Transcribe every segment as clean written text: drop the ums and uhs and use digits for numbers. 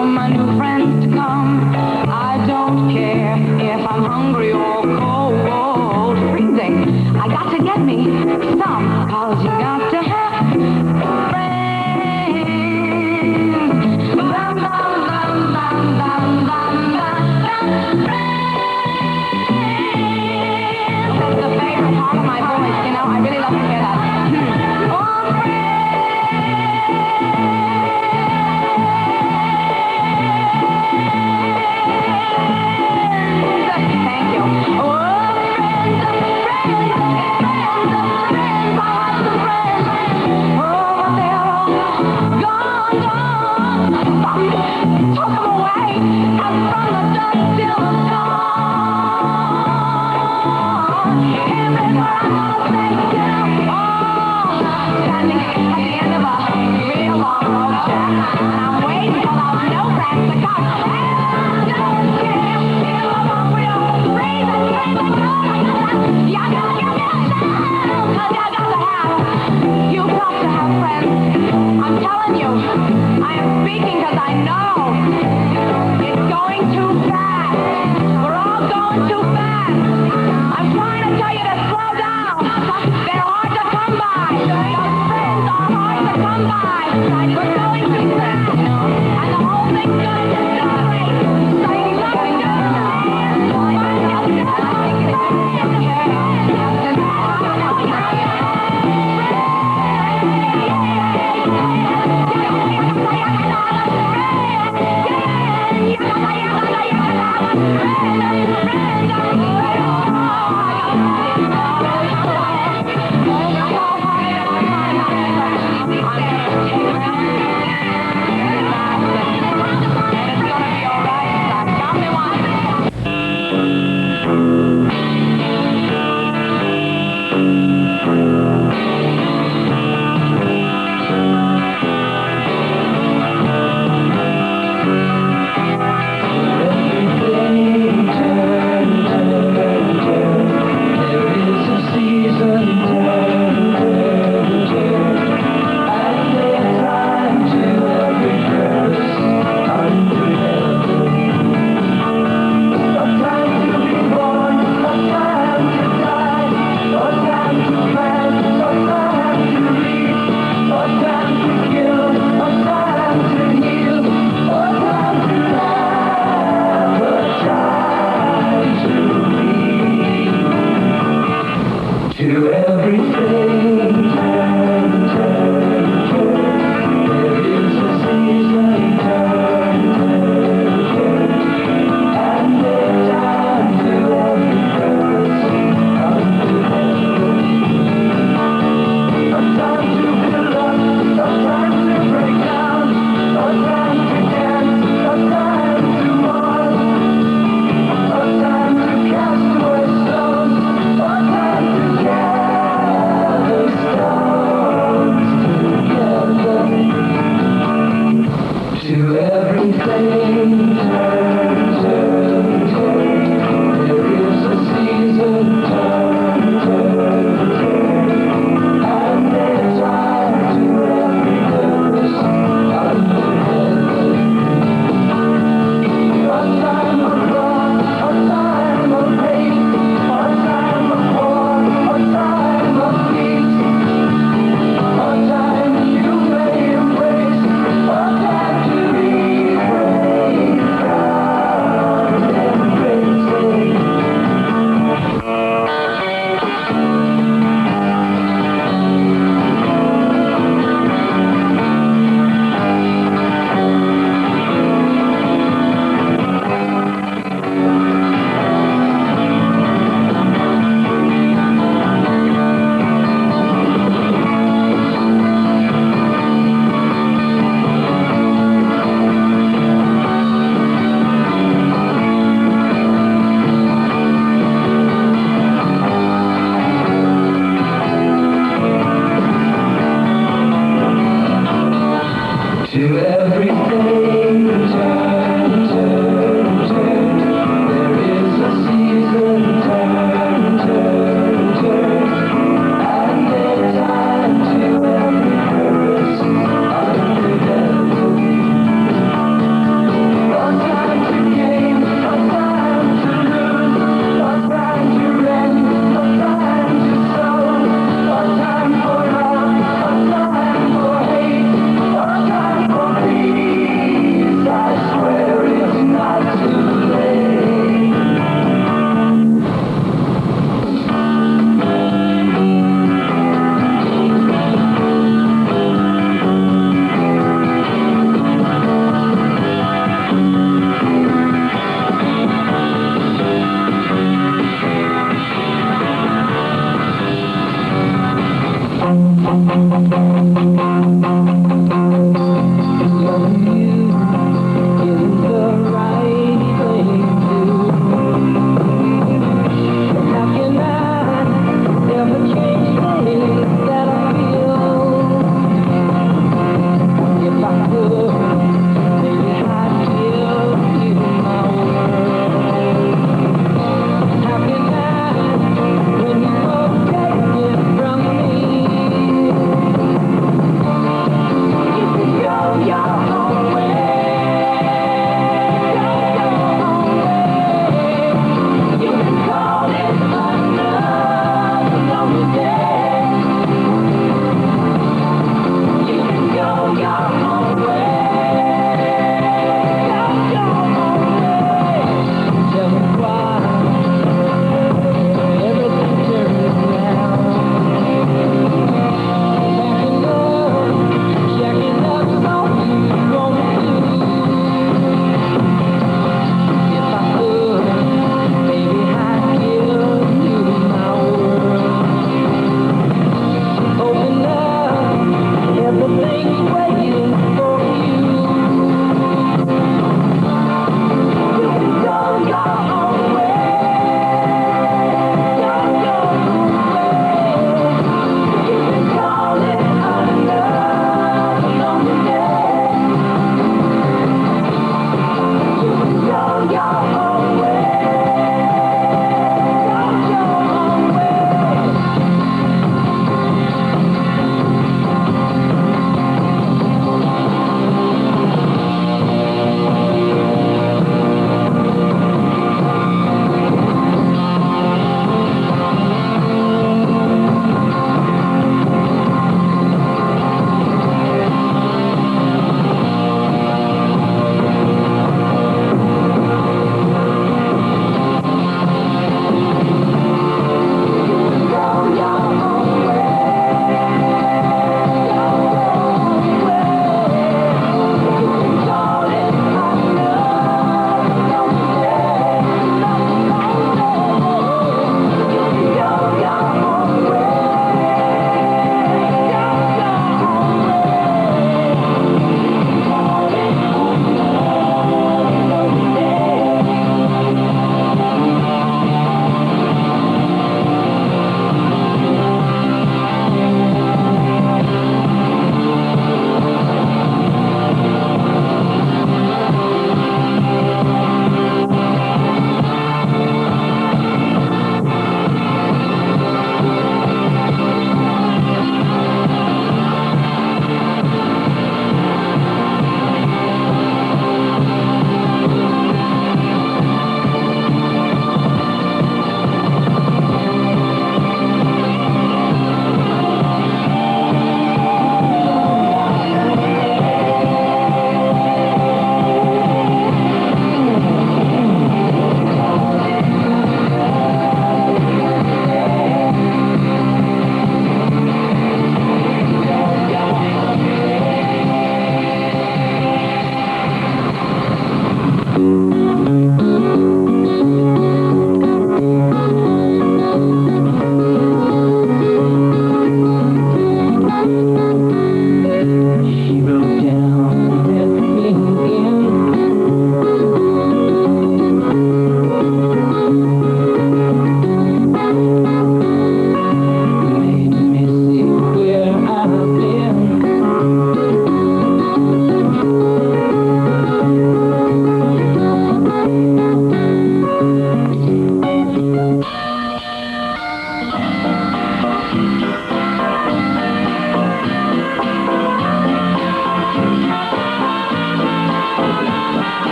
for my new friends to come. I don't care if I'm hungry or cold, freezing. I got to get me some, 'cause you got to have friends. Bum, bum, bum, bum, bum, bum, bum, friends. That's the favorite part of my voice, you know. I really love to hear that. Oh, friends. Thank you. Oh, friends, friends, friends, I want some friends. Oh, but they're all gone, gone. Took them away, and from the dusk till the dawn. Everywhere I go, they do. Oh, standing at the end of a real long road track, and I'm waiting for those snowcracks to come. And I don't care if I'm hungry or freezing, freezing cold. You got to give me a shout, 'cause you've got to have friends. I'm telling you, I am speaking 'cause I know it's going too fast. We're all going too fast. I'm trying to tell you to slow down. They're hard to come by. Those friends are hard to come by. We're going too fast, you know, and the whole thing's going to accelerate. So you gotta go now.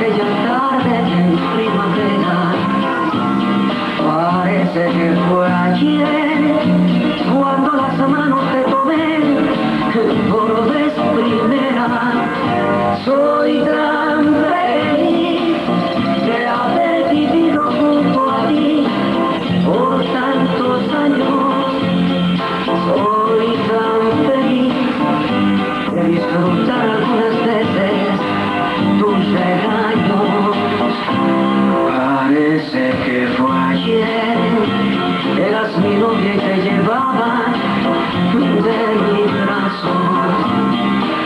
aquella tarde en primavera. Parece que fue ayer cuando las manos te tomé por vez primera. Soy tan feliz de haber vivido junto a ti por tantos años. Soy tan feliz de disfrutar algunas veces tus regaños. Parece que fue ayer, eras mi novia y te llevaba de mis brazos.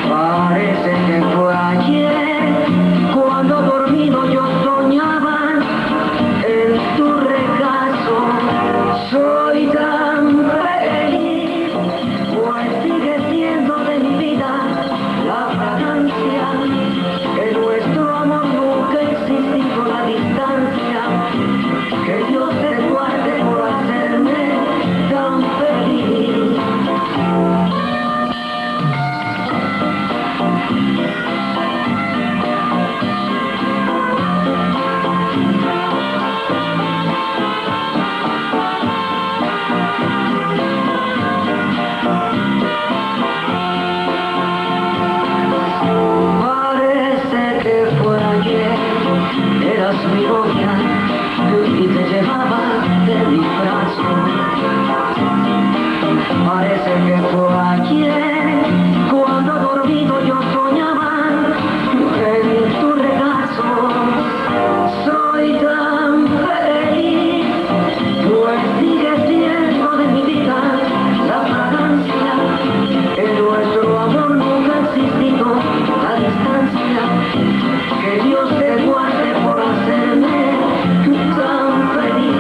Parece que fue ayer, cuando dormido yo soñaba en tu regazo. Soy tan feliz, pues sigue siendo de mi vida la fragancia que nuestro amor nunca existió, la distancia. Que Dios te guarde por hacerme tan feliz. Parece que fue ayer, eras mi novia y te llevaba de mis brazos. Parece que fue ayer, cuando dormido yo soñaba en tu regazo. Soy tan feliz, pues sigue siendo de mi vida la fragancia que nuestro amor nunca ha existido, la distancia. Que Dios te guarde por hacerme tan feliz.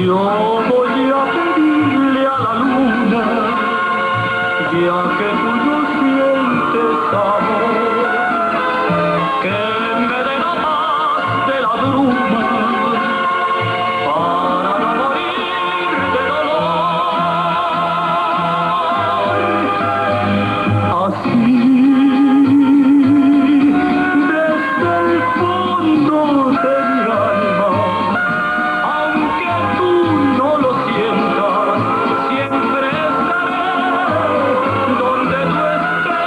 Yo voy a pedirle a la luna, ya que tú no sientes amor, que me dé la paz de la bruma para no morir de dolor. Así, desde el fondo de mi alma, aunque tú no lo sientas, siempre estaré donde tú estés.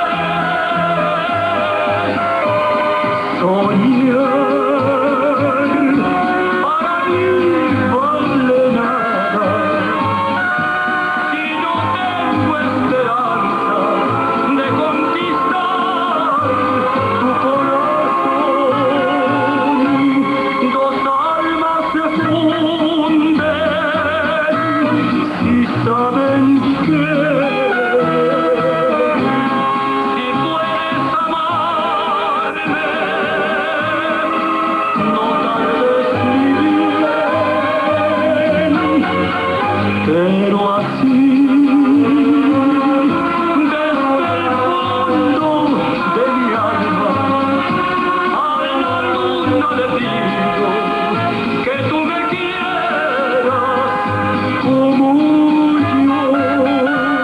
Soñar para mí vale nada si no tengo esperanza de conquistar tu corazón. Dos almas se funden si saben que si puedes amarme, no tardes mi bien, pero así, desde el fondo de mi alma, a la luna le pido que tú me quieras como yo.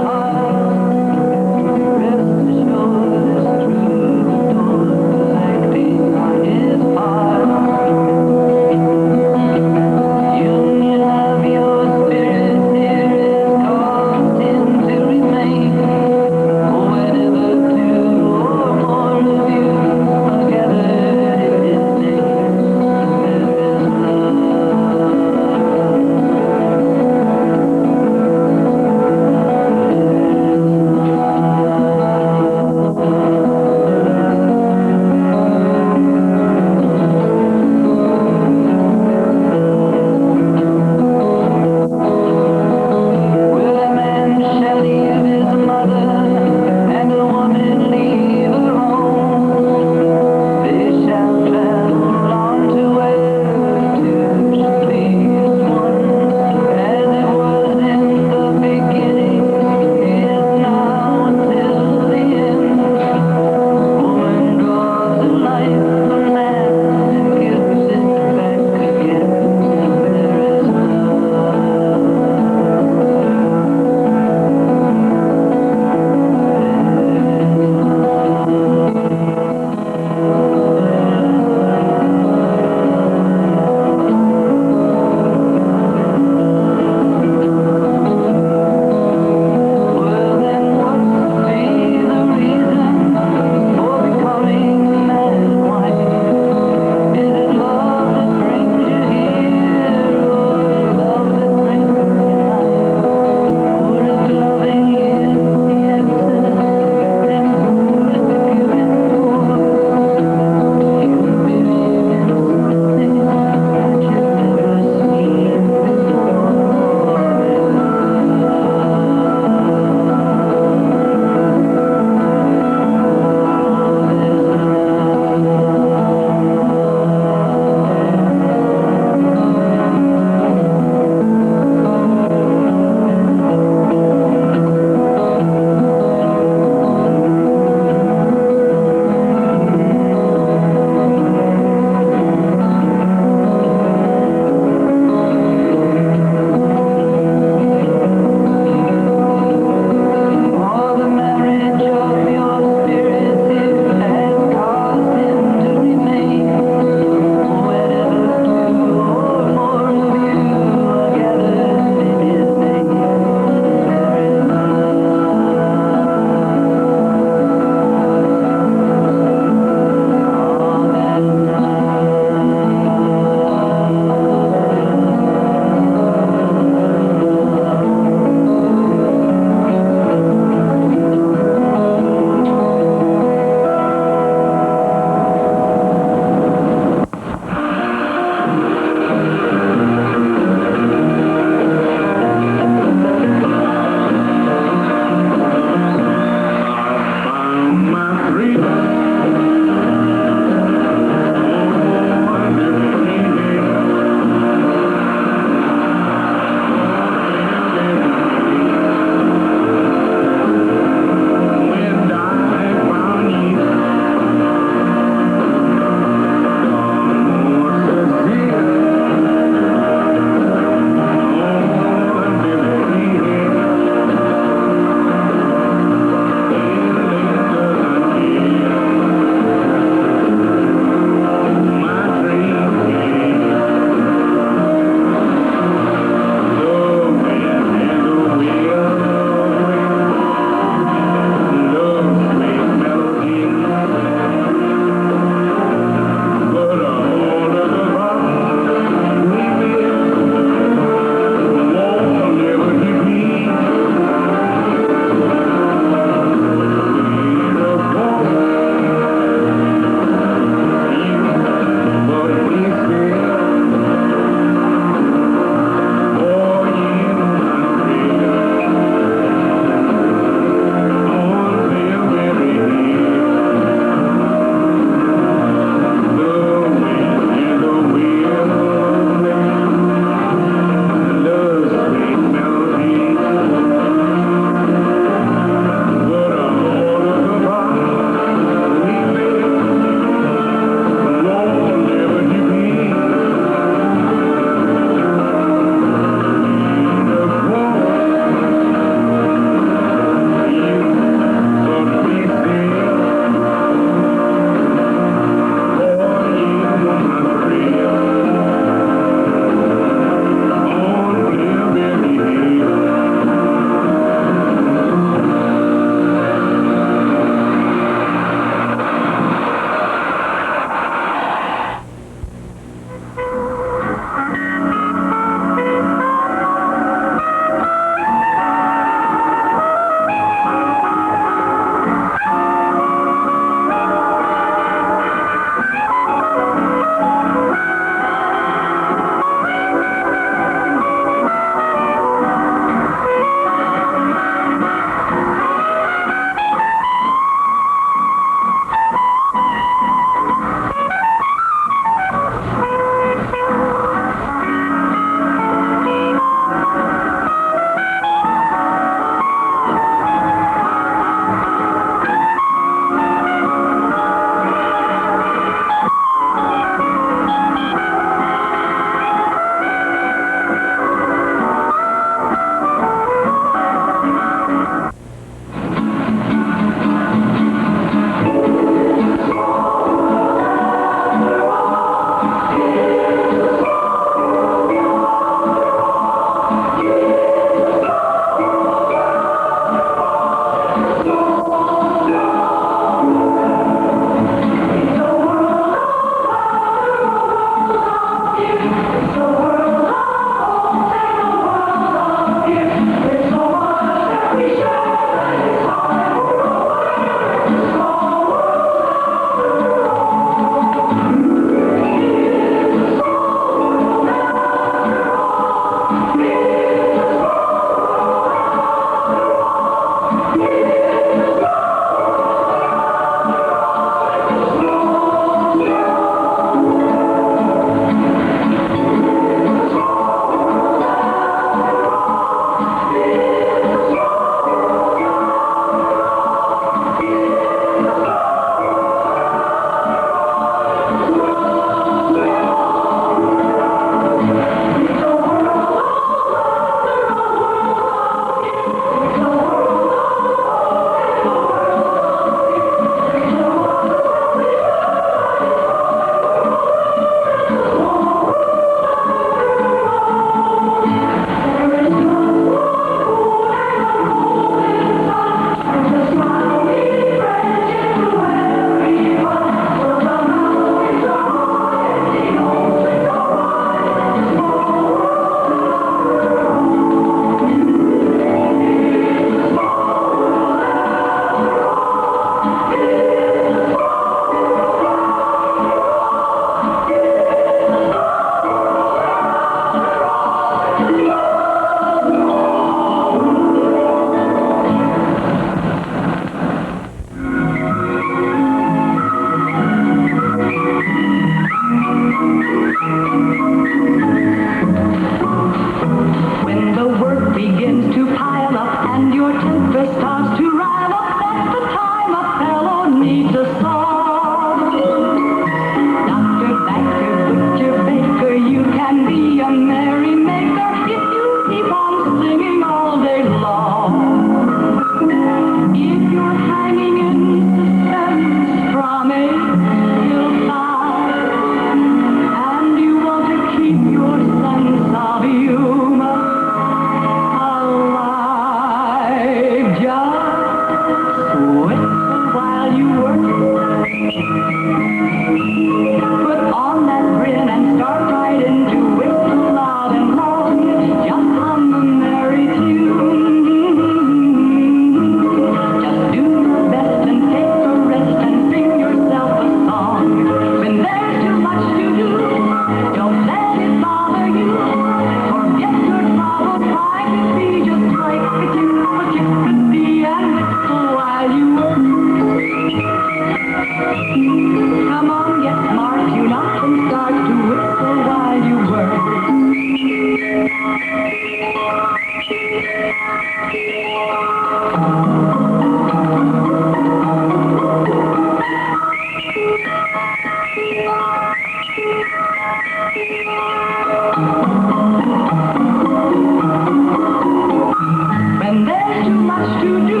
When there's too much to do,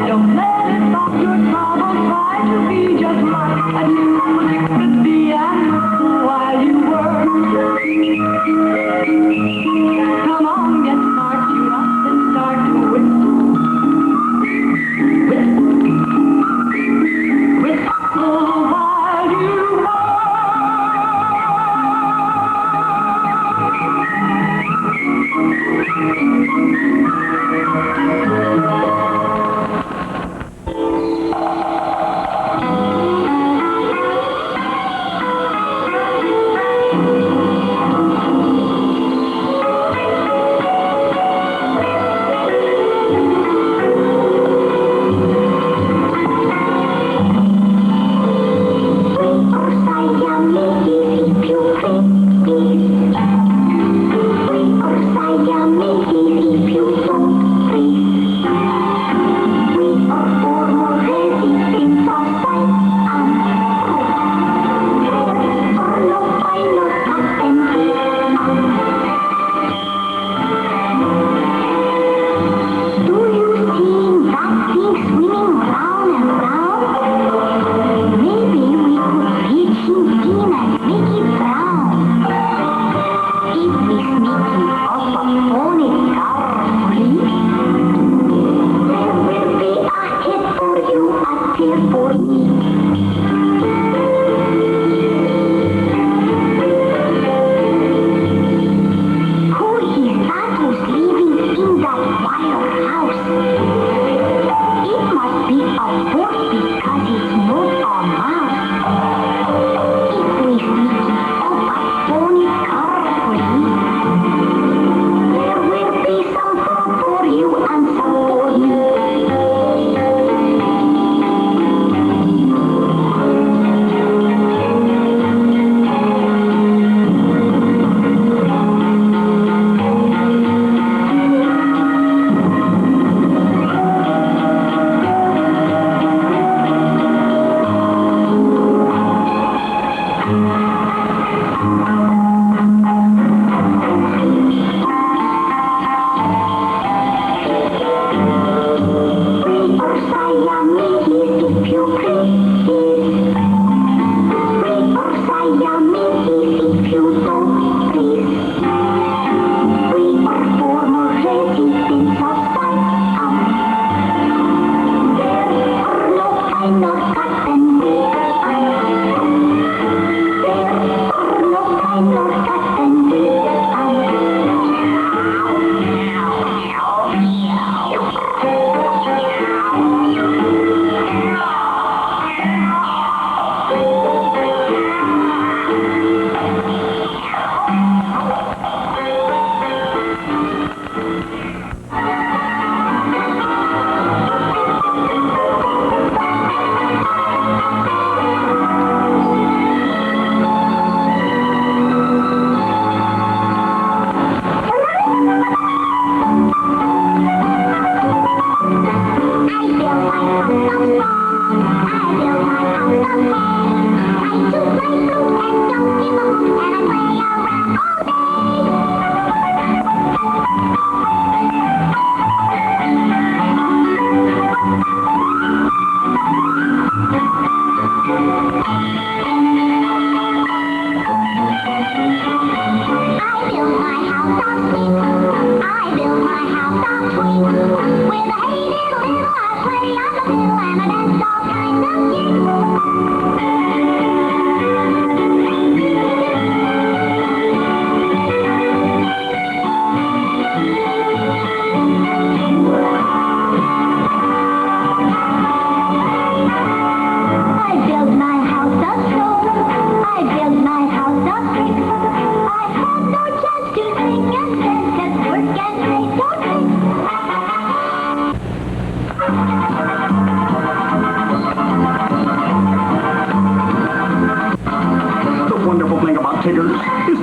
don't let it stop your troubles. Try to be just like a new could be while you work. Come on, get smart, you up and start to whistle. Whistle while you work.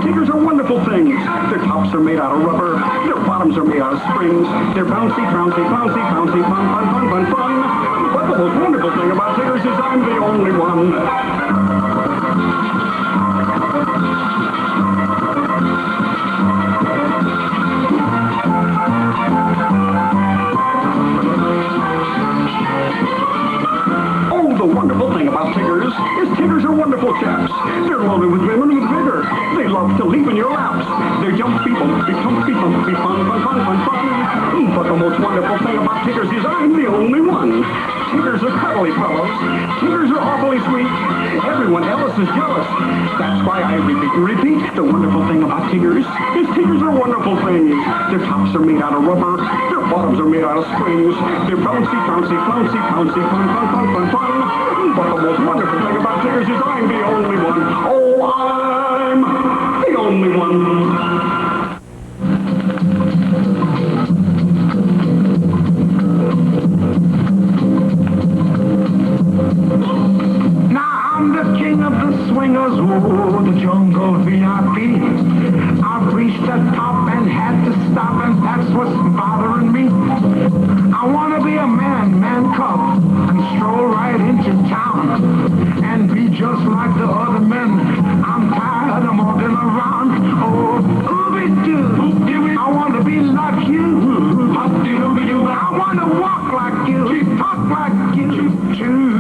Tigers are wonderful things. Their tops are made out of rubber. Their bottoms are made out of springs. They're bouncy, bouncy, bouncy, bouncy, fun, fun, fun, fun, fun. But the most wonderful thing about Tigers is I'm the only one. They love to leap in your laps. They're young people, bumpy, fun, fun. But the most wonderful thing about Tiggers is I'm the only one. Tiggers are cuddly fellows. Tiggers are awfully sweet. Everyone else is jealous. That's why I repeat and repeat. The wonderful thing about Tiggers is Tiggers are wonderful things. Their tops are made out of rubber. Their bottoms are made out of springs. They're bouncy, bouncy, bouncy, bouncy, fun. But the most wonderful thing about Tiggers is I'm the only one. Oh, I'm the only one. Now I'm the king of the swingers, oh, the jungle VIP. I've reached the top and had to stop, and that's what's bothering me. I want to be a man cub, and stroll right into town, and be just like the other men. I'm tired of walking around. Oh, ooby-doo, I want to be like you. I want to walk like you, talk like you, too.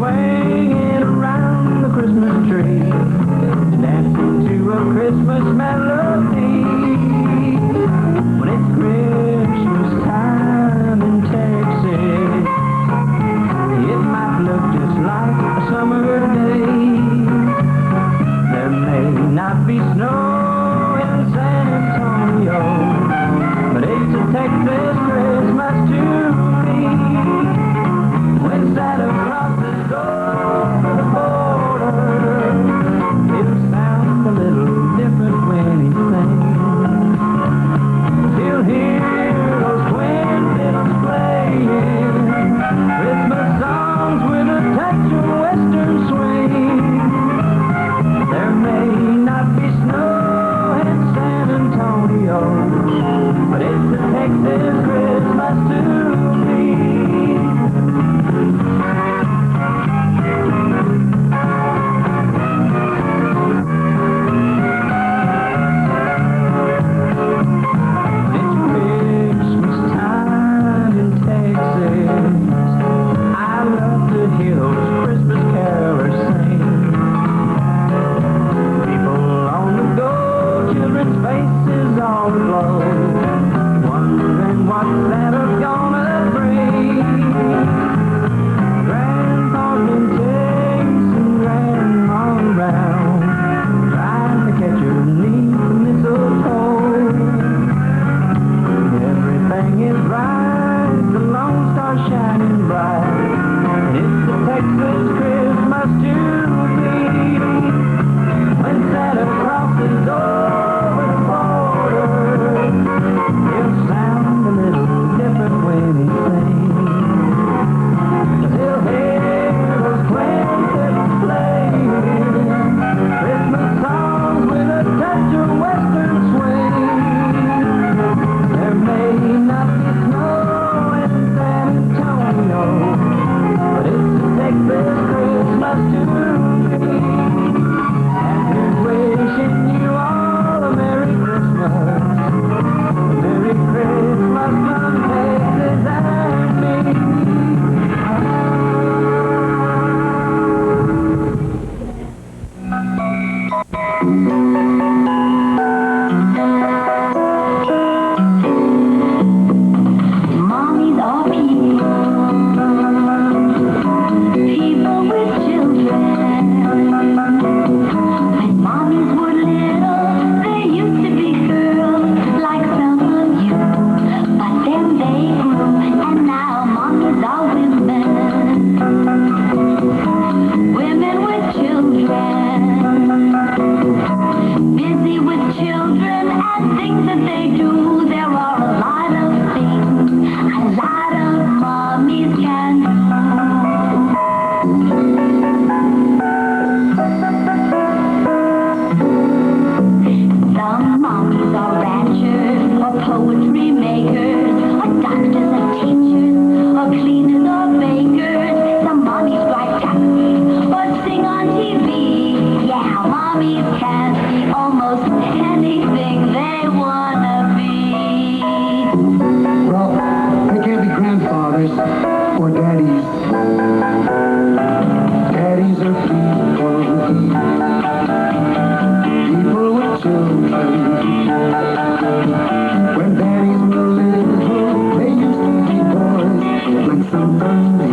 swinging around the Christmas tree, dancing to a Christmas melody. When it's Christmas time in Texas, it might look just like a summer day. There may not be snow in San Antonio, but it's a Texas Christmas to me. When Santa crosses over the border, it'll sound a little different when he sings. He'll hear those twin fiddles playing Christmas songs with a touch of western swing. There may not be snow in San Antonio, but it's a Texas Christmas to me. It's Christmas time in Texas. I love to hear those Christmas carolers sing. People on the go, children's faces all aglow, wondering what Santa's gonna bring. Grandpa can chase and grandma around, trying to catch her beneath the mistletoe. Everything is right, the Lone Star shining bright. It's a Texas Christmas to me. When Santa crosses over the border, he'll sound a little different when he sings. 'Cause he'll hear those twin fiddles playing Christmas songs with a touch of western swing. There may not be snow in San Antonio, but it's a Texas Christmas to me. And here's wishing you all a Merry Christmas. A Merry Christmas from Texas and me. Mommies are people, people with children. When mommies were little, they used to be girls like some of you. But then they grew, and now mommies are women. Women with children, busy with children and things that they do. There are a lot of things a lot of mommies can do. Some mommies are ranchers, or poetry makers, or doctors or teachers, or cleaners or bakers. Some mommies drive taxis or sing on TV. Yeah, mommies can be almost anything they wanna be. Well, they can't be grandfathers or daddies. Daddies are people. People with children. When daddies were little, they used to be boys like some of me.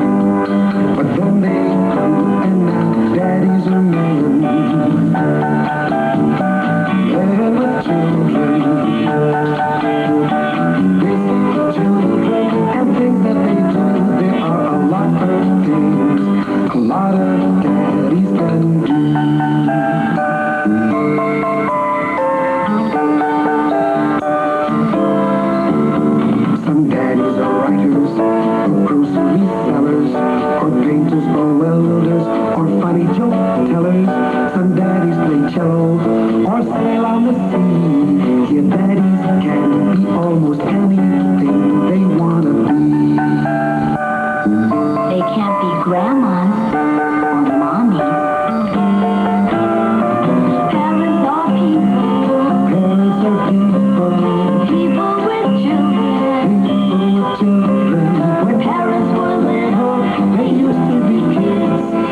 But then they grew, and now daddies are men. Men with children. Busy with children and things that they do. There are a lot of things a lot of daddies can do. Some daddies are writers, or grocery sellers, or painters, or welders, or funny joke tellers. Some daddies play cello, or sail on the sea. Yeah, daddies can be almost anything they wanna be. They can't be grandmas or mommies. Parents are people, Parents are people. people with children. People with children. When parents were little, They used to be kids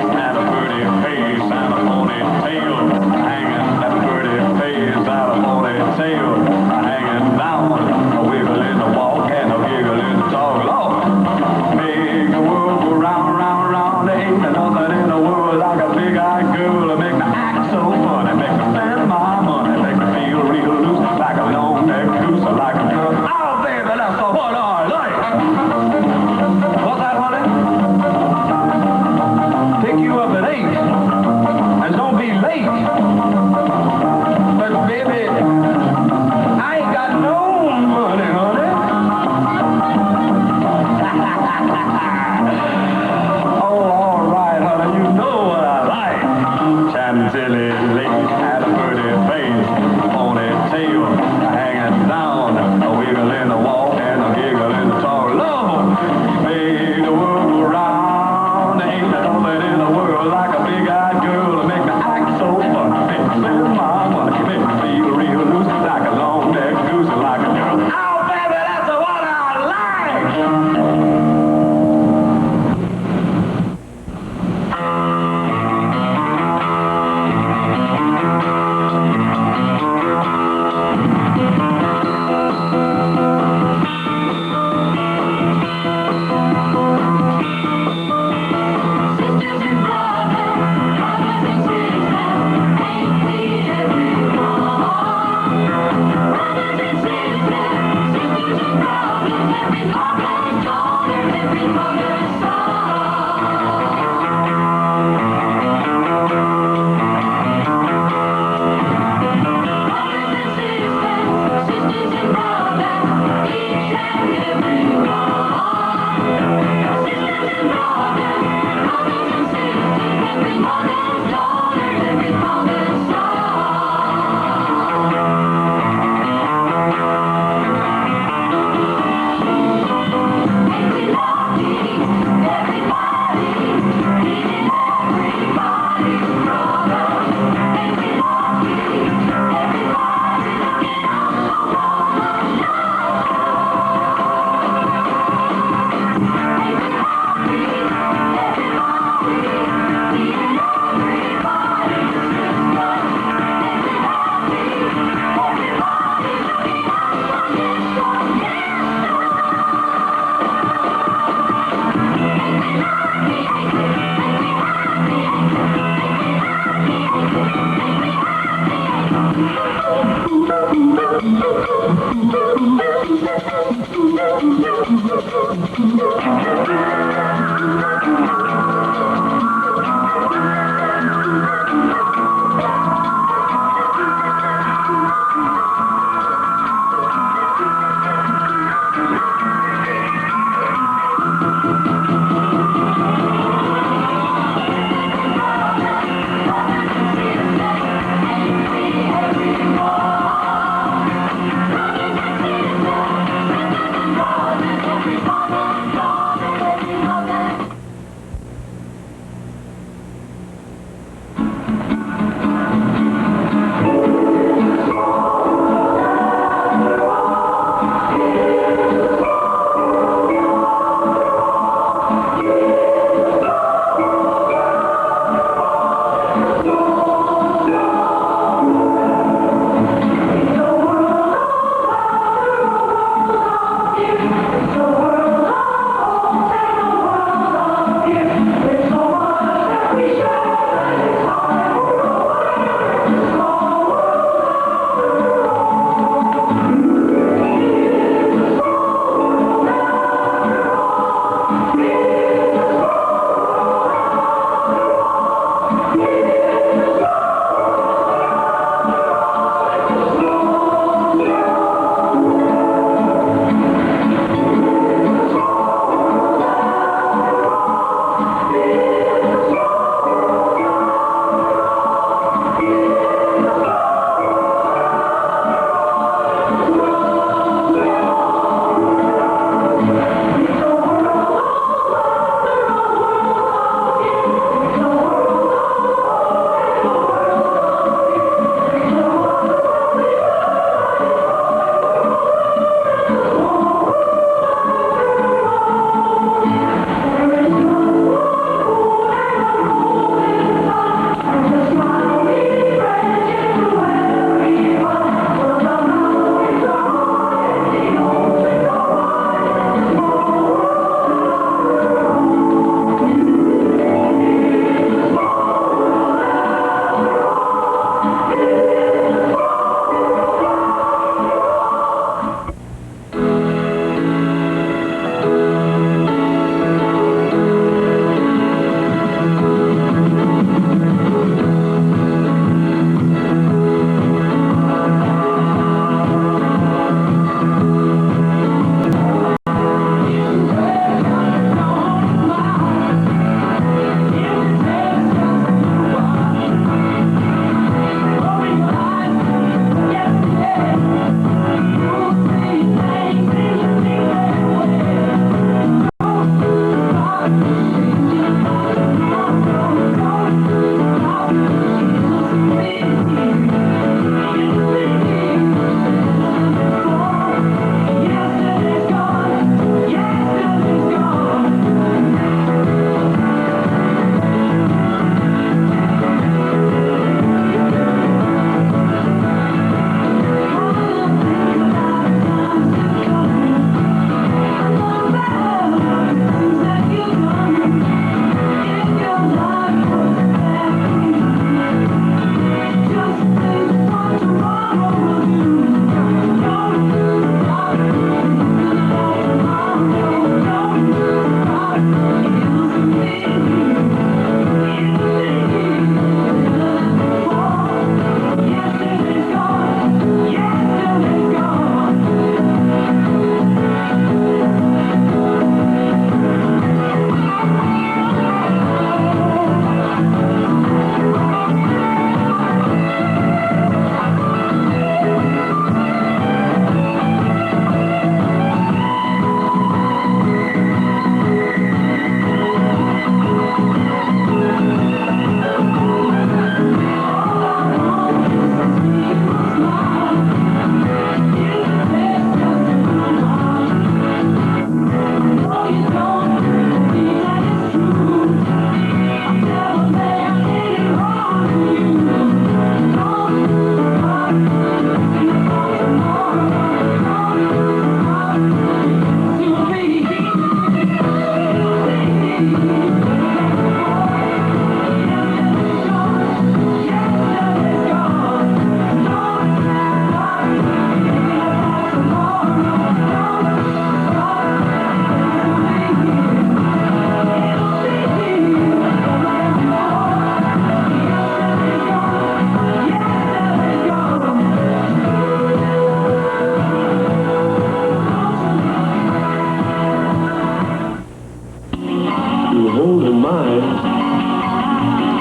and a pretty face and a ponytail hanging. That pretty face and a ponytail hanging down. A wiggle in the walk and a giggle in the talk. Lord, make the world go round, round, round. There ain't nothing in the world like a big-eyed girl to make me act so funny, make me spend my money, make me feel real loose, like a long-necked goose, like a girl. Oh, baby, that's the one I like. What's that, honey? Pick you up at 8, and don't be late. But baby, I ain't got no money, honey. Oh, all right, honey, you know what I like. Chantilly lace and a pretty face, ponytail hanging down, a wiggle in the walk and a giggle in the talk. Lord, made the world go round. There ain't nothing in the world like a big-eyed girl to make me act so funny, make me spend my money, make me feel real loose, like a long-necked goose, like a girl. Oh, baby, that's the one I like.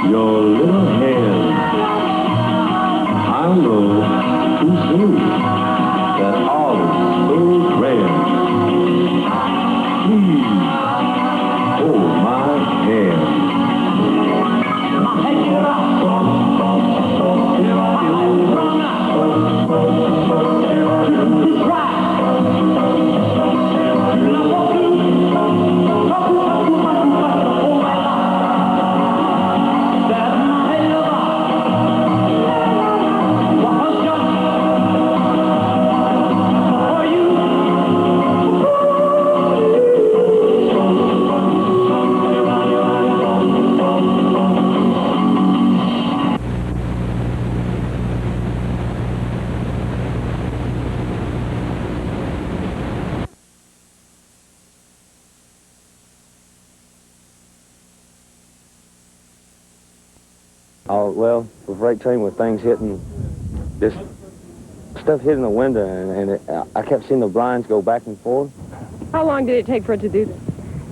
your little hand. I know too soon that all is so grand. Please hold my hand. Oh, well, with freight train with things hitting, this stuff hitting the window, I kept seeing the blinds go back and forth. How long did it take for it to do this?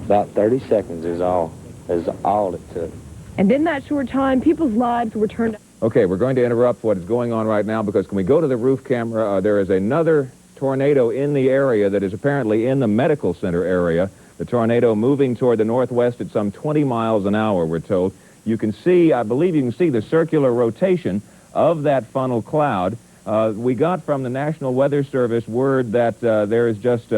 About 30 seconds is all it took. And in that short time, people's lives were turned... Okay, we're going to interrupt what is going on right now because can we go to the roof camera? There is another tornado in the area that is apparently in the medical center area. The tornado moving toward the northwest at some 20 miles an hour, we're told. You can see, I believe you can see the circular rotation of that funnel cloud. We got from the National Weather Service word that there is just,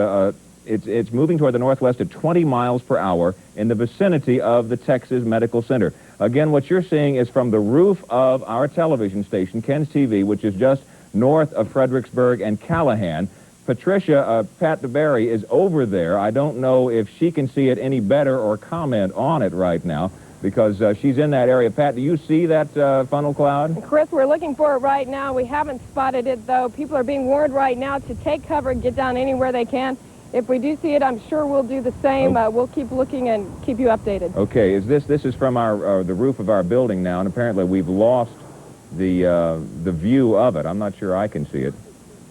it's moving toward the northwest at 20 miles per hour in the vicinity of the Texas Medical Center. Again, what you're seeing is from the roof of our television station, Ken's TV, which is just north of Fredericksburg and Callahan. Patricia, Pat DeBerry, is over there. I don't know if she can see it any better or comment on it right now, because she's in that area. Pat, do you see that funnel cloud? Chris, we're looking for it right now. We haven't spotted it, though. People are being warned right now to take cover and get down anywhere they can. If we do see it, I'm sure we'll do the same. We'll keep looking and keep you updated. Okay, this is from the roof of our building now, and apparently we've lost the view of it. I'm not sure I can see it.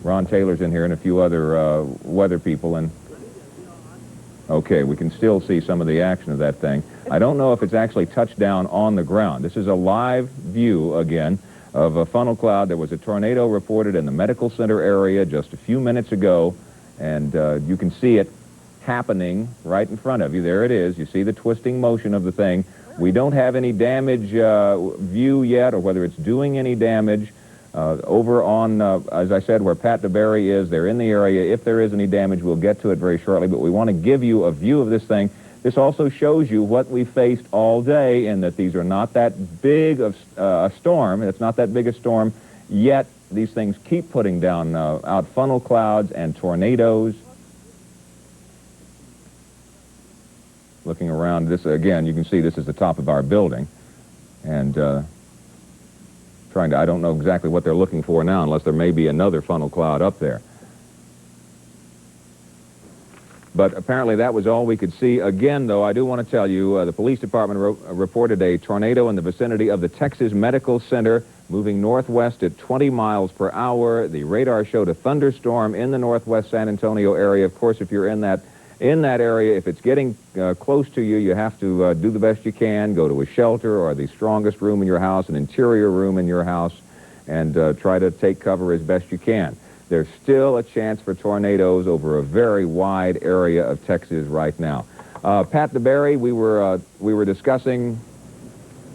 Ron Taylor's in here and a few other weather people, and okay, we can still see some of the action of that thing. I don't know if it's actually touched down on the ground. This is a live view, again, of a funnel cloud. There was a tornado reported in the medical center area just a few minutes ago, and you can see it happening right in front of you. There it is. You see the twisting motion of the thing. We don't have any damage view yet, or whether it's doing any damage. Over on, as I said, where Pat DeBerry is, they're in the area. If there is any damage, we'll get to it very shortly, but we want to give you a view of this thing. This also shows you what we faced all day, and that these are not that big of a storm. It's not that big a storm, yet these things keep putting down out funnel clouds and tornadoes. Looking around this, again, you can see this is the top of our building, and I don't know exactly what they're looking for now, unless there may be another funnel cloud up there. But apparently that was all we could see. Again, though, I do want to tell you, the police department reported a tornado in the vicinity of the Texas Medical Center, moving northwest at 20 miles per hour. The radar showed a thunderstorm in the northwest San Antonio area. Of course, if you're in that area, if it's getting close to you, you have to do the best you can, go to a shelter or the strongest room in your house, an interior room in your house, and try to take cover as best you can. There's still a chance for tornadoes over a very wide area of Texas right now. Pat DeBerry, we were discussing,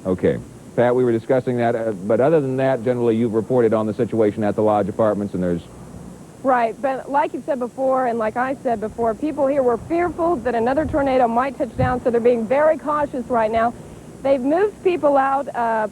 okay, Pat, we were discussing that, but other than that, generally you've reported on the situation at the Lodge Apartments, and there's... Right, but like you said before, and like I said before, people here were fearful that another tornado might touch down, so they're being very cautious right now. They've moved people out.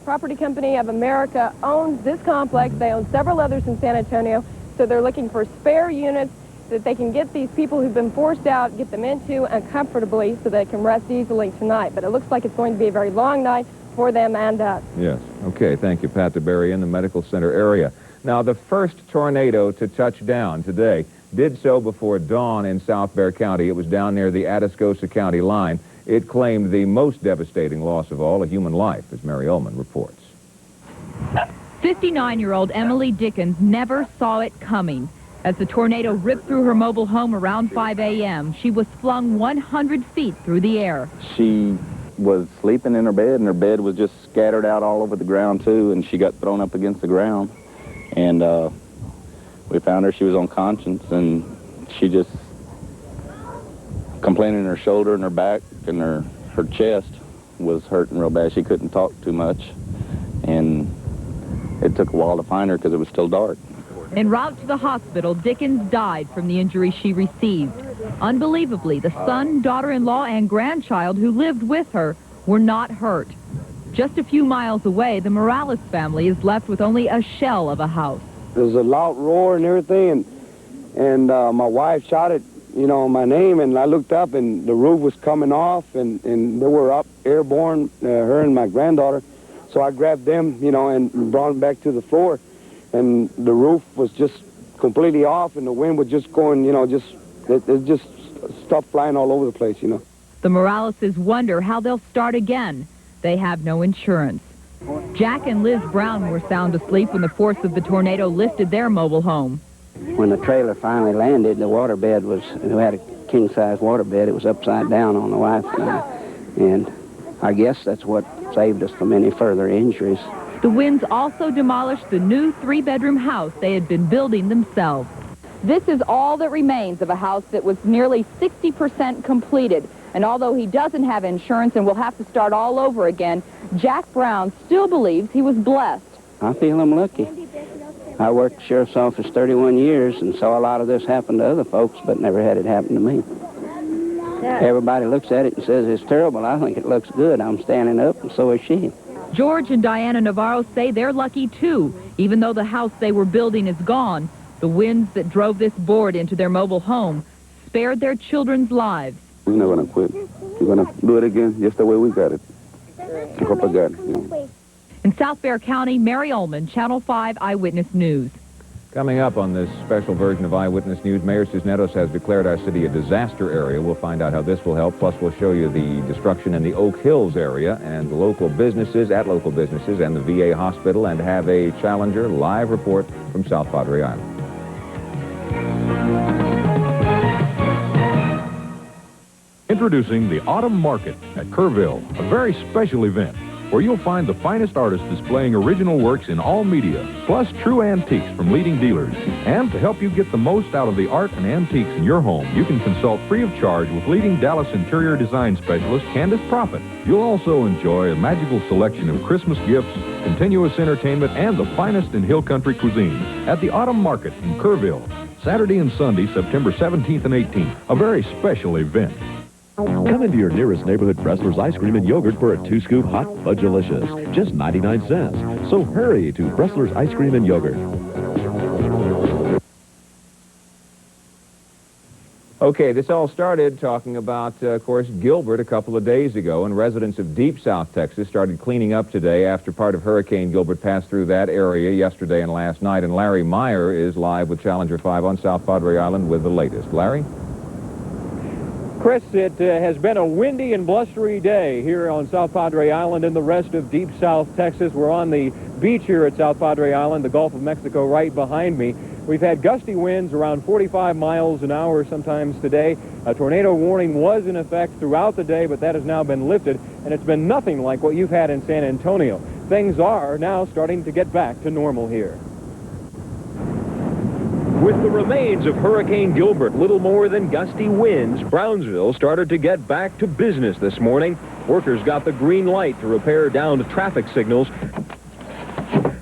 Property Company of America owns this complex. They own several others in San Antonio, so they're looking for spare units that they can get these people who've been forced out, get them into and comfortably so they can rest easily tonight. But it looks like it's going to be a very long night for them and us. Yes. Okay, thank you, Pat DeBerry, in the medical center area. Now, the first tornado to touch down today did so before dawn in South Bexar County. It was down near the Atascosa County line. It claimed the most devastating loss of all, a human life, as Mary Ullman reports. 59-year-old Emily Dickens never saw it coming. As the tornado ripped through her mobile home around 5 a.m., she was flung 100 feet through the air. She was sleeping in her bed, and her bed was just scattered out all over the ground too, and she got thrown up against the ground. And we found her. She was unconscious, and she just complaining her shoulder and her back and her chest was hurting real bad. She couldn't talk too much, and it took a while to find her because it was still dark. En route to the hospital, Dickens died from the injury she received. Unbelievably, the son, daughter-in-law, and grandchild who lived with her were not hurt. Just a few miles away, the Morales family is left with only a shell of a house. There was a loud roar and everything, and my wife shouted, you know, my name, and I looked up, and the roof was coming off, and they were up airborne, her and my granddaughter. So I grabbed them, you know, and brought them back to the floor, and the roof was just completely off, and the wind was just going, you know, it just stopped flying all over the place, you know. The Moraleses wonder how they'll start again. They have no insurance. Jack and Liz Brown were sound asleep when the force of the tornado lifted their mobile home. When the trailer finally landed, the waterbed was, we had a king-size waterbed. It was upside down on the wife and I. And I guess that's what saved us from any further injuries. The winds also demolished the new 3-bedroom house they had been building themselves. This is all that remains of a house that was nearly 60% completed. And although he doesn't have insurance and will have to start all over again, Jack Brown still believes he was blessed. I feel I'm lucky. I worked the sheriff's office 31 years and saw a lot of this happen to other folks, but never had it happen to me. Everybody looks at it and says it's terrible. I think it looks good. I'm standing up, and so is she. George and Diana Navarro say they're lucky, too. Even though the house they were building is gone, the winds that drove this board into their mobile home spared their children's lives. We're not going to quit. We're going to do it again just the way we got it. I hope I got it. You know. In South Bexar County, Mary Ullman, Channel 5 Eyewitness News. Coming up on this special version of Eyewitness News, Mayor Cisneros has declared our city a disaster area. We'll find out how this will help. Plus, we'll show you the destruction in the Oak Hills area and the local businesses, and the VA hospital, and have a Challenger live report from South Padre Island. Introducing the Autumn Market at Kerrville, a very special event where you'll find the finest artists displaying original works in all media, plus true antiques from leading dealers. And to help you get the most out of the art and antiques in your home, you can consult free of charge with leading Dallas interior design specialist Candace Prophet. You'll also enjoy a magical selection of Christmas gifts, continuous entertainment, and the finest in hill country cuisine at the Autumn Market in Kerrville, Saturday and Sunday, September 17th and 18th, a very special event. Come into your nearest neighborhood Bressler's Ice Cream and Yogurt for a 2-scoop hot Fudgelicious, just 99 cents. So hurry to Bressler's Ice Cream and Yogurt. Okay, this all started talking about, of course, Gilbert a couple of days ago, and residents of Deep South Texas started cleaning up today after part of Hurricane Gilbert passed through that area yesterday and last night. And Larry Meyer is live with Challenger 5 on South Padre Island with the latest. Larry? Chris, it has been a windy and blustery day here on South Padre Island and the rest of Deep South Texas. We're on the beach here at South Padre Island, the Gulf of Mexico right behind me. We've had gusty winds around 45 miles an hour sometimes today. A tornado warning was in effect throughout the day, but that has now been lifted, and it's been nothing like what you've had in San Antonio. Things are now starting to get back to normal here. With the remains of Hurricane Gilbert, little more than gusty winds, Brownsville started to get back to business this morning. Workers got the green light to repair downed traffic signals,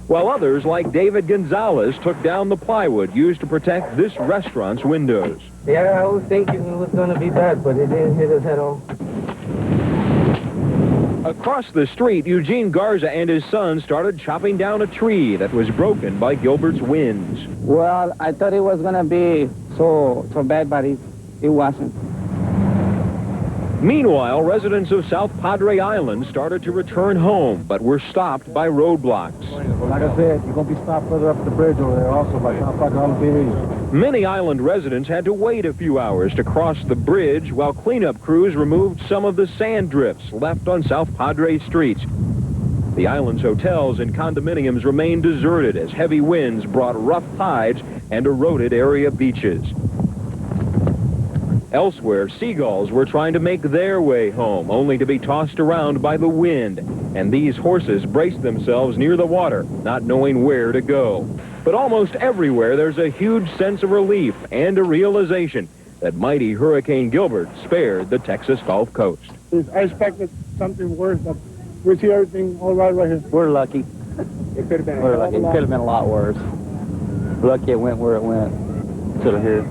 while others, like David Gonzalez, took down the plywood used to protect this restaurant's windows. Yeah, I was thinking it was going to be bad, but it didn't hit us at all. Across the street, Eugene Garza and his son started chopping down a tree that was broken by Gilbert's winds. Well, I thought it was going to be so bad, but it wasn't. Meanwhile, residents of South Padre Island started to return home, but were stopped by roadblocks. Like I said, you're going to be stopped further up the bridge over there also by South Padre Island TV. Many island residents had to wait a few hours to cross the bridge while cleanup crews removed some of the sand drifts left on South Padre streets. The island's hotels and condominiums remained deserted as heavy winds brought rough tides and eroded area beaches. Elsewhere, seagulls were trying to make their way home, only to be tossed around by the wind. And these horses braced themselves near the water, not knowing where to go. But almost everywhere, there's a huge sense of relief and a realization that mighty Hurricane Gilbert spared the Texas Gulf Coast. I expected something worse, but we see everything all right here. We're lucky. It could have been. We're lucky. It could have been a lot worse. Lucky it went where it went. To here.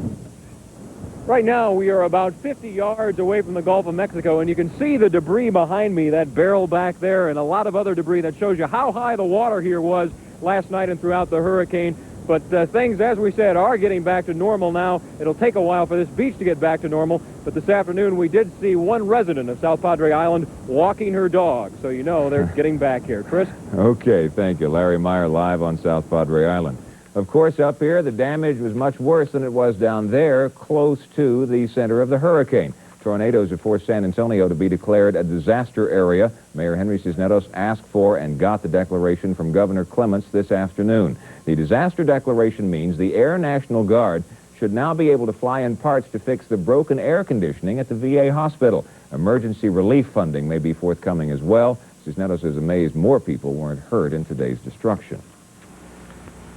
Right now, we are about 50 yards away from the Gulf of Mexico, and you can see the debris behind me, that barrel back there, and a lot of other debris that shows you how high the water here was last night and throughout the hurricane. But things, as we said, are getting back to normal now. It'll take a while for this beach to get back to normal, but this afternoon we did see one resident of South Padre Island walking her dog, so you know they're getting back here. Chris? Okay, thank you. Larry Meyer live on South Padre Island. Of course, up here, the damage was much worse than it was down there, close to the center of the hurricane. Tornadoes have forced San Antonio to be declared a disaster area. Mayor Henry Cisneros asked for and got the declaration from Governor Clements this afternoon. The disaster declaration means the Air National Guard should now be able to fly in parts to fix the broken air conditioning at the VA hospital. Emergency relief funding may be forthcoming as well. Cisneros is amazed more people weren't hurt in today's destruction.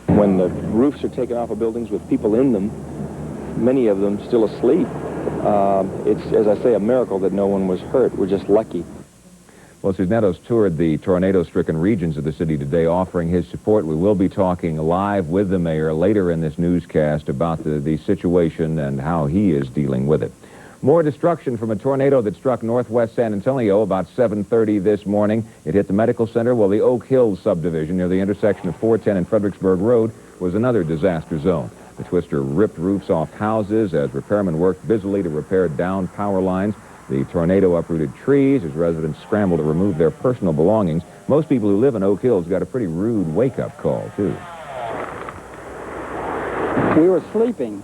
When the roofs are taken off of buildings with people in them, many of them still asleep, it's, as I say, a miracle that no one was hurt. We're just lucky. Well, Cisneros toured the tornado-stricken regions of the city today, offering his support. We will be talking live with the mayor later in this newscast about the situation and how he is dealing with it. More destruction from a tornado that struck northwest San Antonio about 7:30 this morning. It hit the medical center, while the Oak Hills subdivision near the intersection of 410 and Fredericksburg Road was another disaster zone. The twister ripped roofs off houses as repairmen worked busily to repair downed power lines. The tornado uprooted trees as residents scrambled to remove their personal belongings. Most people who live in Oak Hills got a pretty rude wake-up call, too. We were sleeping,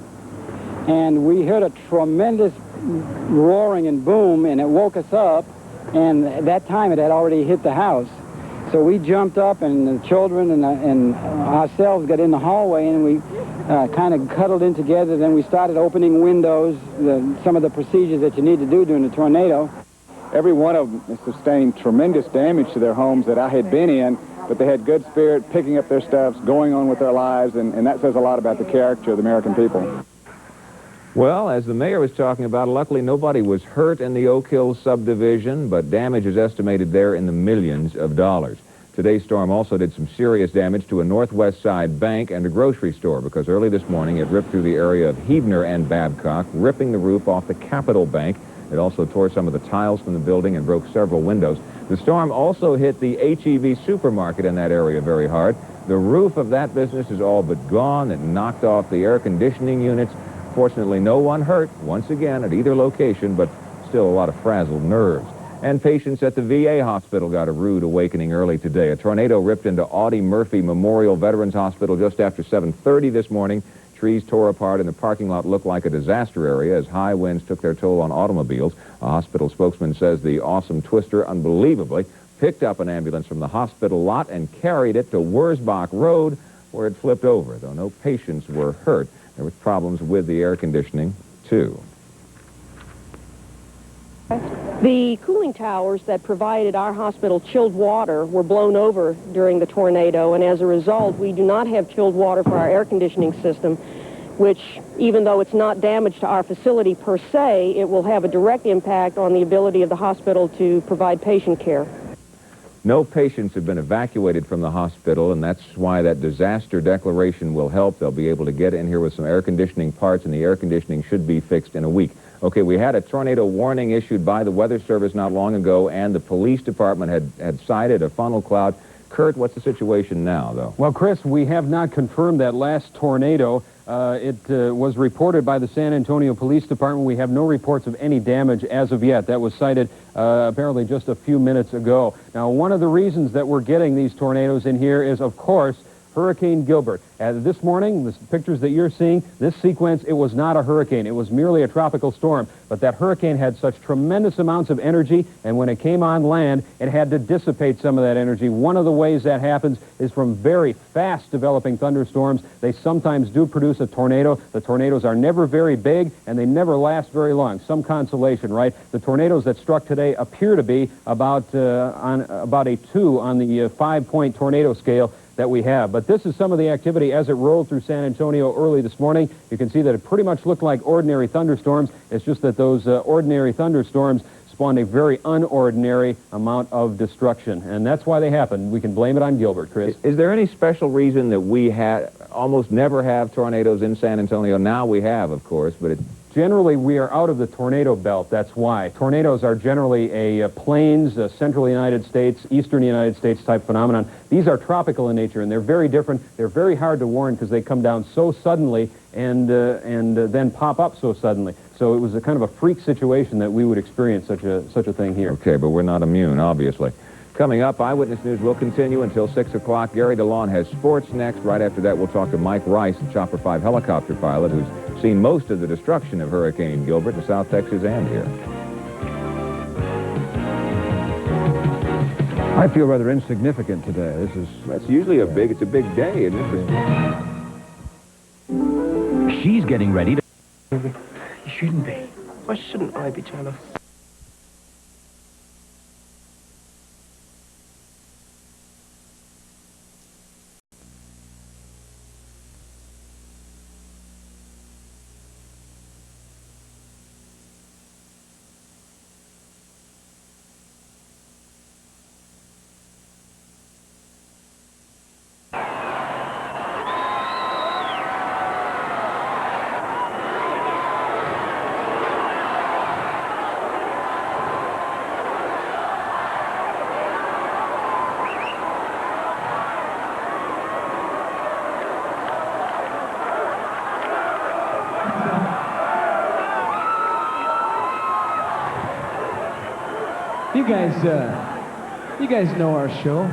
and we heard a tremendous roaring and boom, and it woke us up, and at that time it had already hit the house. So we jumped up, and the children and ourselves got in the hallway, and we kind of cuddled in together. Then we started opening windows, some of the procedures that you need to do during a tornado. Every one of them sustained tremendous damage to their homes that I had been in, but they had good spirit, picking up their stuff, going on with their lives, and that says a lot about the character of the American people. Well, as the mayor was talking about, luckily nobody was hurt in the Oak Hills subdivision, but damage is estimated there in the millions of dollars. Today's storm also did some serious damage to a northwest side bank and a grocery store, because early this morning it ripped through the area of Huebner and Babcock, ripping the roof off the Capitol Bank. It also tore some of the tiles from the building and broke several windows. The storm also hit the H-E-B supermarket in that area very hard. The roof of that business is all but gone. It knocked off the air conditioning units. Fortunately, no one hurt, once again, at either location, but still a lot of frazzled nerves. And patients at the VA hospital got a rude awakening early today. A tornado ripped into Audie Murphy Memorial Veterans Hospital just after 7:30 this morning. Trees tore apart and the parking lot looked like a disaster area as high winds took their toll on automobiles. A hospital spokesman says the awesome twister, unbelievably, picked up an ambulance from the hospital lot and carried it to Wurzbach Road, where it flipped over, though no patients were hurt. There were problems with the air conditioning, too. The cooling towers that provided our hospital chilled water were blown over during the tornado, and as a result, we do not have chilled water for our air conditioning system, which, even though it's not damage to our facility per se, it will have a direct impact on the ability of the hospital to provide patient care. No patients have been evacuated from the hospital, and that's why that disaster declaration will help. They'll be able to get in here with some air conditioning parts, and the air conditioning should be fixed in a week. Okay, we had a tornado warning issued by the Weather Service not long ago, and the police department had cited a funnel cloud. Kurt, what's the situation now, though? Well, Chris, we have not confirmed that last tornado. It was reported by the San Antonio Police Department. We have no reports of any damage as of yet. That was cited apparently just a few minutes ago. Now, one of the reasons that we're getting these tornadoes in here is, of course, Hurricane Gilbert. This morning, the pictures that you're seeing, this sequence, it was not a hurricane. It was merely a tropical storm. But that hurricane had such tremendous amounts of energy, and when it came on land, it had to dissipate some of that energy. One of the ways that happens is from very fast developing thunderstorms. They sometimes do produce a tornado. The tornadoes are never very big, and they never last very long. Some consolation, right? The tornadoes that struck today appear to be about a 2 on the 5-point tornado scale that we have. But this is some of the activity as it rolled through San Antonio early this morning. You can see that it pretty much looked like ordinary thunderstorms. It's just that those ordinary thunderstorms spawned a very unordinary amount of destruction, and that's why they happened. We can blame it on Gilbert, Chris. Is there any special reason that we almost never have tornadoes in San Antonio? Now we have, of course, but generally, we are out of the tornado belt. That's why. Tornadoes are generally a plains, central United States, eastern United States type phenomenon. These are tropical in nature, and they're very different. They're very hard to warn because they come down so suddenly and then pop up so suddenly. So it was a kind of a freak situation that we would experience such a thing here. Okay, but we're not immune, obviously. Coming up, Eyewitness News will continue until 6 o'clock. Gary DeLon has sports next. Right after that, we'll talk to Mike Rice, the Chopper 5 helicopter pilot, who's seen most of the destruction of Hurricane Gilbert in South Texas and here. I feel rather insignificant today. That's usually it's a big day, isn't it? She's getting ready to... You shouldn't be. Why shouldn't I be jealous? You guys know our show.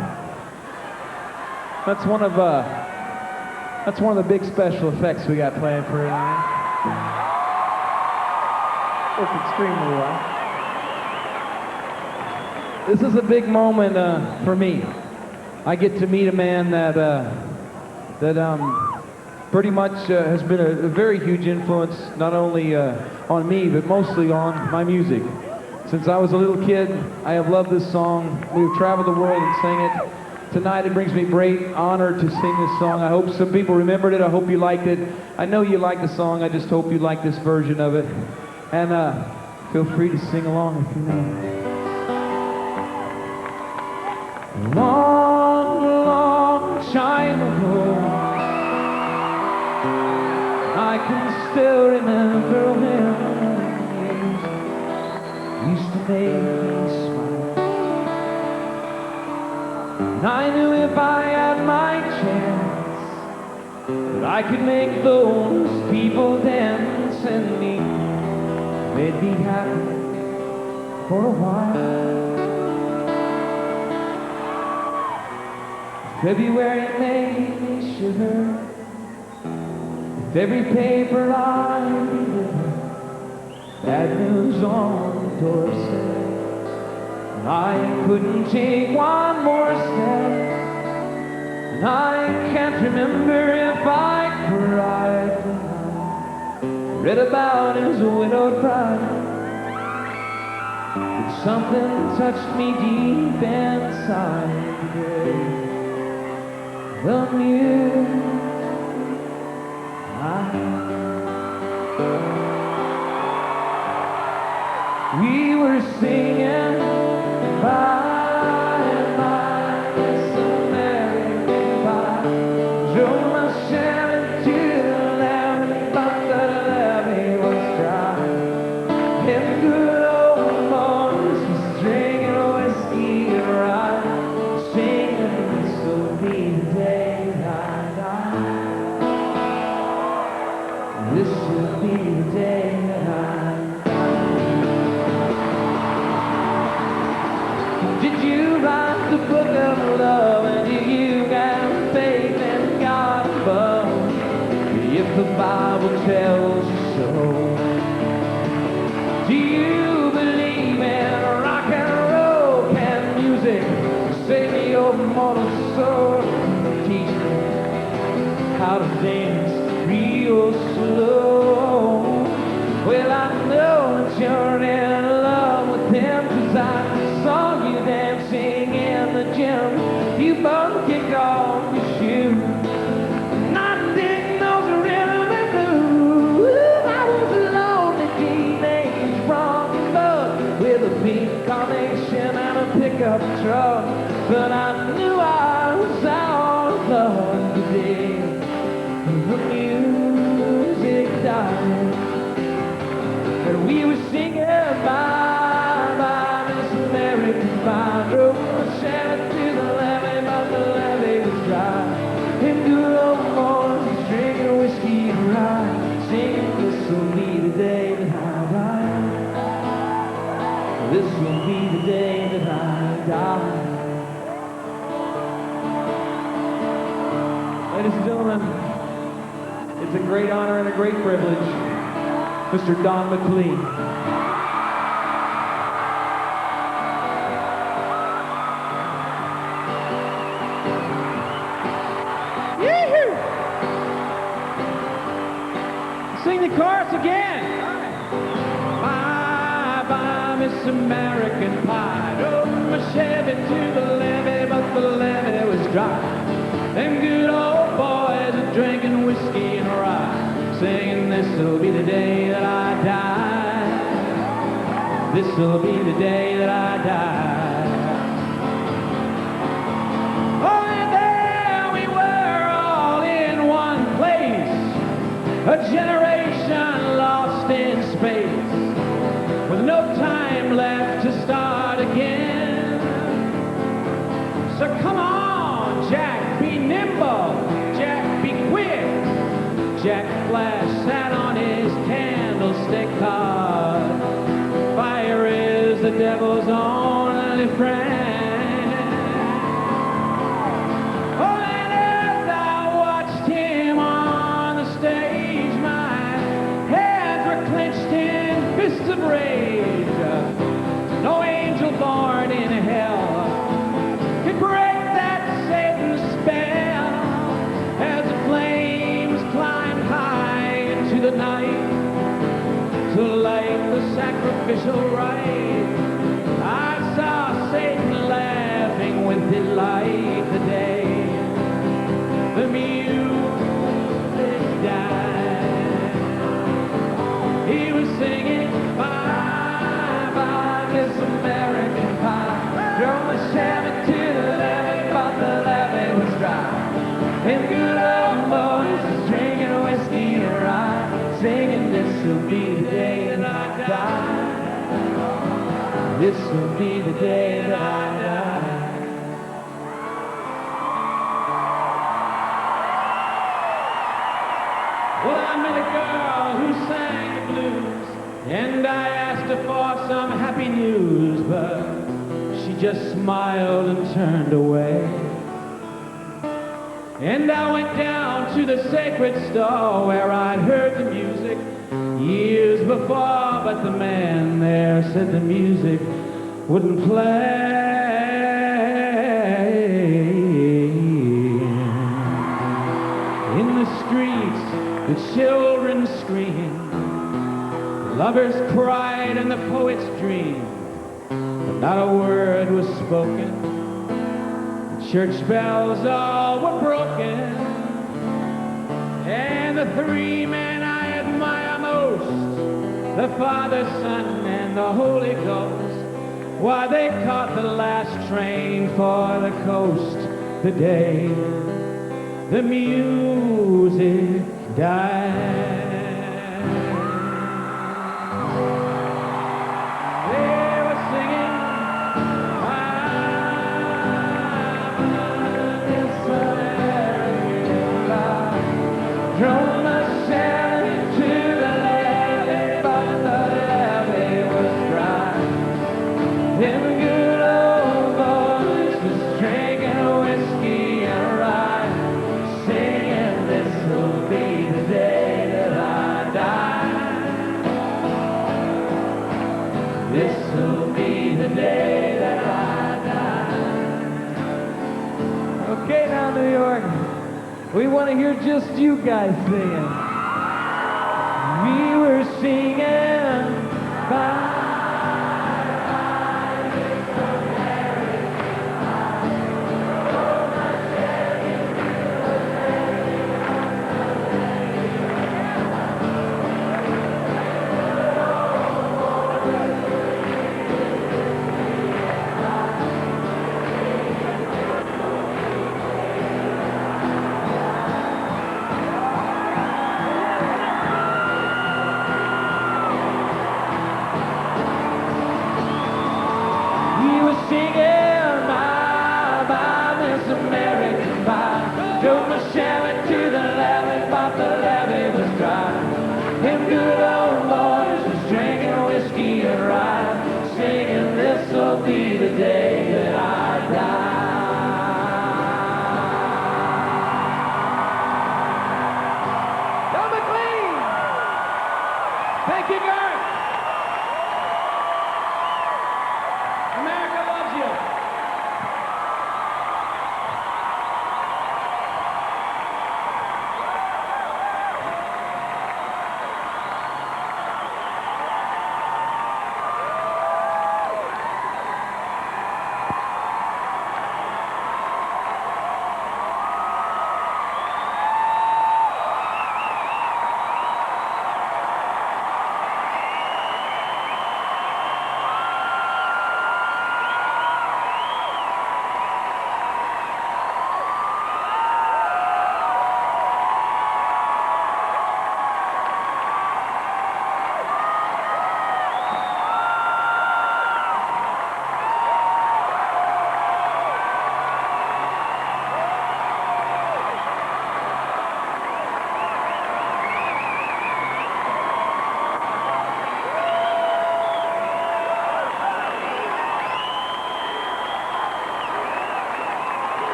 That's one of the big special effects we got planned for tonight. Worked extremely well. This is a big moment for me. I get to meet a man that pretty much has been a very huge influence, not only on me, but mostly on my music. Since I was a little kid, I have loved this song. We've traveled the world and sang it. Tonight it brings me great honor to sing this song. I hope some people remembered it. I hope you liked it. I know you like the song. I just hope you like this version of it. And feel free to sing along if you know. Long, long time ago, I can still remember him. Used to make me smile. And I knew if I had my chance that I could make those people dance, and they'd be happy for a while. February made me shiver with every paper I delivered. Bad news on the doorstep, and I couldn't take one more step, and I can't remember if I cried tonight. Read about his widowed bride, but something touched me deep inside today. The music we were singing bye, bye, it's America, bye. Drove my Chevy to the levee, but the levee was dry. And the good old boys was drinking whiskey and rye, singing this will be the day I die. This will be the day that I Did you write the book of love, and do you got faith in tells you so. Do you believe in rock and roll? Can music save your mortal soul? Teach me how to dance real slow. Well, I know that you're in love with him, 'cause I saw you dancing in the gym. You both kicked off your shoes. Carnation and a pickup truck, but I knew I was out of love today. The music died, and we were singing bye bye, Miss American Pie. Drove a Chevy to the levee, but the levee was dry. And good old boys drinking whiskey and rye, singing, "This will be the day that I die. This will be the day that I die." Ladies and gentlemen, it's a great honor and a great privilege, Mr. Don McLean. Yee-hoo! Sing the chorus again. Miss American Pie. Drove my Chevy to the levee, but the levee was dry. Them good old boys are drinking whiskey and rye, singing, "This'll be the day that I die. This'll be the day that I die." Oh, and there we were all in one place, a generation lost in space, with no time left to start again. So come on, Jack, be nimble, Jack, be quick. Jack Flash sat on his candlestick card. Fire is the devil's only friend. Oh, and as I watched him on the stage, my hands were clenched in fists of rage. No angel born in hell could break that Satan's spell. As the flames climbed high into the night to light the sacrificial rite, I saw Satan laughing with delight the day the music died. He was singing, "Bye bye, Miss American Pie." Drove the Chevy to the levee, but the levee was dry. And good old boys was drinking whiskey and rye, singing, "This'll be the day that I die. This'll be the day that I die." Well, I met a girl who sang the blues, and I asked her for some happy news, but she just smiled and turned away. And I went down to the sacred store where I'd heard the music years before, but the man there said the music wouldn't play. In the streets, the children screamed, lovers cried, and the poets dreamed, but not a word was spoken. The church bells all were broken, and the three men I admire most, the Father, Son, and the Holy Ghost, why, they caught the last train for the coast the day the music died. Singing, "This'll be the day that I Hey, now, New York, we want to hear just you guys singing. We were singing bye. Drove my Chevy to the levee, but the levee was dry. Them good old boys was drinking whiskey and rye, singing, this'll be the day that I die. Don McLean! Thank you, guys!